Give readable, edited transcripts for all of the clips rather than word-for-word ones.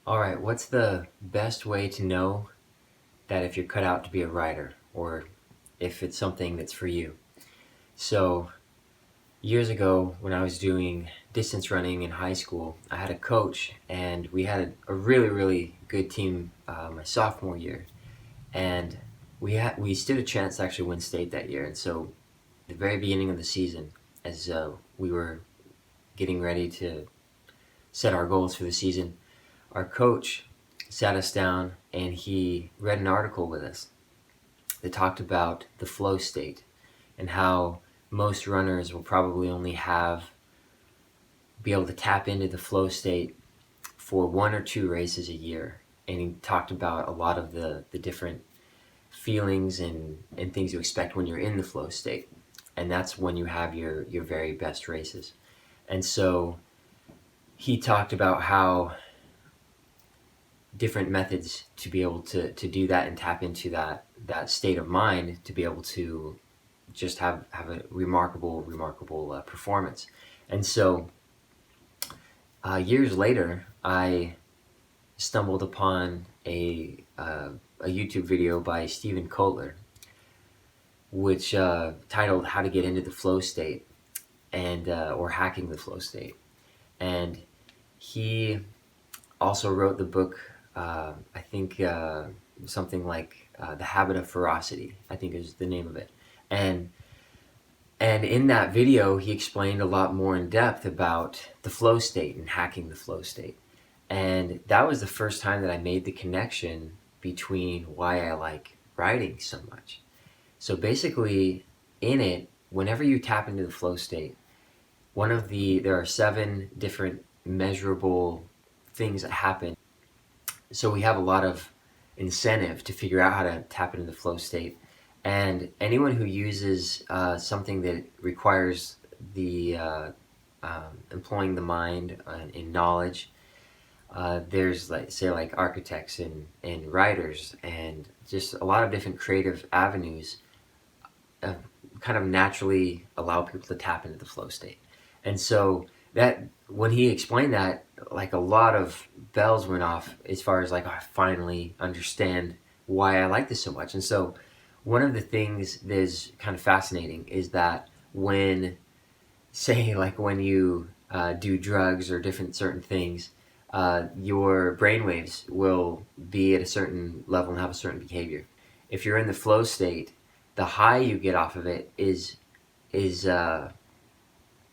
All right, what's the best way to know that if you're cut out to be a writer or if it's something that's for you? So, years ago, when I was doing distance running in high school, I had a coach and we had a really, really good team my sophomore year. And we stood a chance to actually win state that year. And so, the very beginning of the season, as we were getting ready to set our goals for the season, our coach sat us down and he read an article with us that talked about the flow state and how most runners will probably only be able to tap into the flow state for one or two races a year. And he talked about a lot of the different feelings and things you expect when you're in the flow state. And that's when you have your very best races. And so he talked about how different methods to be able to do that and tap into that state of mind to be able to just have a remarkable performance. And so years later, I stumbled upon a YouTube video by Stephen Kotler, which titled "How to Get into the Flow State" and or hacking the flow state. And he also wrote the book, I think something like The Habit of Ferocity, I think is the name of it. And in that video, he explained a lot more in depth about the flow state and hacking the flow state. And that was the first time that I made the connection between why I like writing so much. So basically, in it, whenever you tap into the flow state, there are 7 different measurable things that happen. So we have a lot of incentive to figure out how to tap into the flow state. And anyone who uses something that requires the employing the mind in knowledge, there's like architects and writers and just a lot of different creative avenues kind of naturally allow people to tap into the flow state. And so that when he explained that, like a lot of bells went off as far as like, oh, I finally understand why I like this so much. And so one of the things that is kind of fascinating is that when you do drugs or different certain things, your brainwaves will be at a certain level and have a certain behavior. If you're in the flow state, the high you get off of it is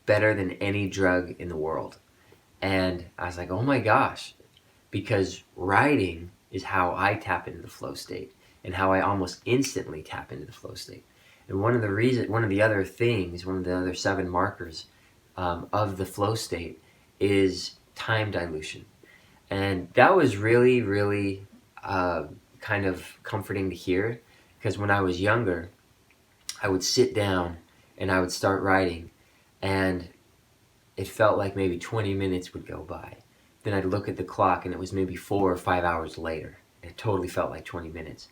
better than any drug in the world. And I was like, oh my gosh, because writing is how I tap into the flow state and how I almost instantly tap into the flow state. And one of the other 7 markers of the flow state is time dilution. And that was really, really kind of comforting to hear, because when I was younger, I would sit down and I would start writing, and it felt like maybe 20 minutes would go by. Then I'd look at the clock and it was maybe 4 or 5 hours later. It totally felt like 20 minutes.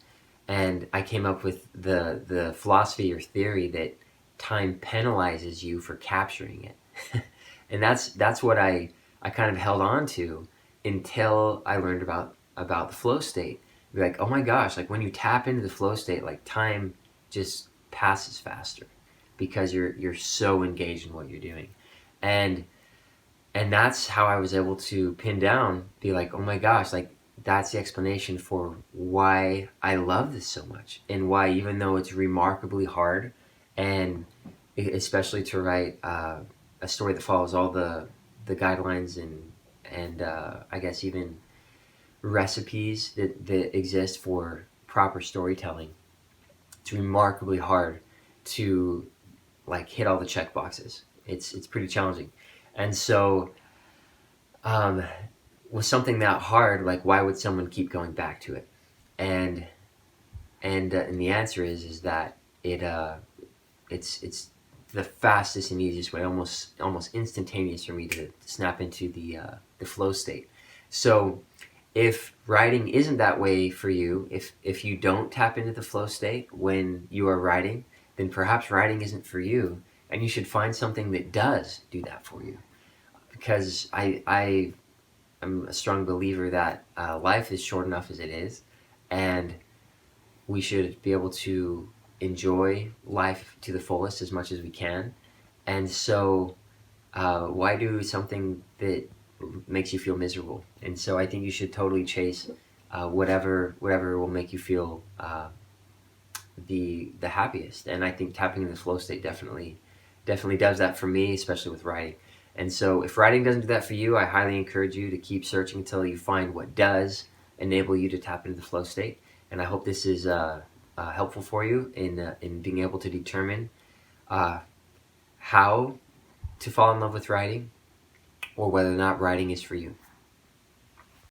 And I came up with the philosophy or theory that time penalizes you for capturing it. And that's what I kind of held on to until I learned about the flow state. Be like, oh my gosh, like when you tap into the flow state, like time just passes faster because you're so engaged in what you're doing. And that's how I was able to pin down, be like, oh my gosh, like that's the explanation for why I love this so much, and why, even though it's remarkably hard, and especially to write a story that follows all the guidelines and I guess even recipes that exist for proper storytelling, it's remarkably hard to like hit all the check boxes. It's pretty challenging. And so with something that hard, like why would someone keep going back to it? And and the answer is that it's the fastest and easiest way, almost instantaneous for me to snap into the flow state. So if writing isn't that way for you, if you don't tap into the flow state when you are writing, then perhaps writing isn't for you, and you should find something that does do that for you. Because I'm a strong believer that life is short enough as it is, and we should be able to enjoy life to the fullest as much as we can. And so, why do something that makes you feel miserable? And so, I think you should totally chase whatever will make you feel the happiest. And I think tapping in the flow state definitely does that for me, especially with writing. And so, if writing doesn't do that for you, I highly encourage you to keep searching until you find what does enable you to tap into the flow state. And I hope this is helpful for you in being able to determine uh, how to fall in love with writing, or whether or not writing is for you.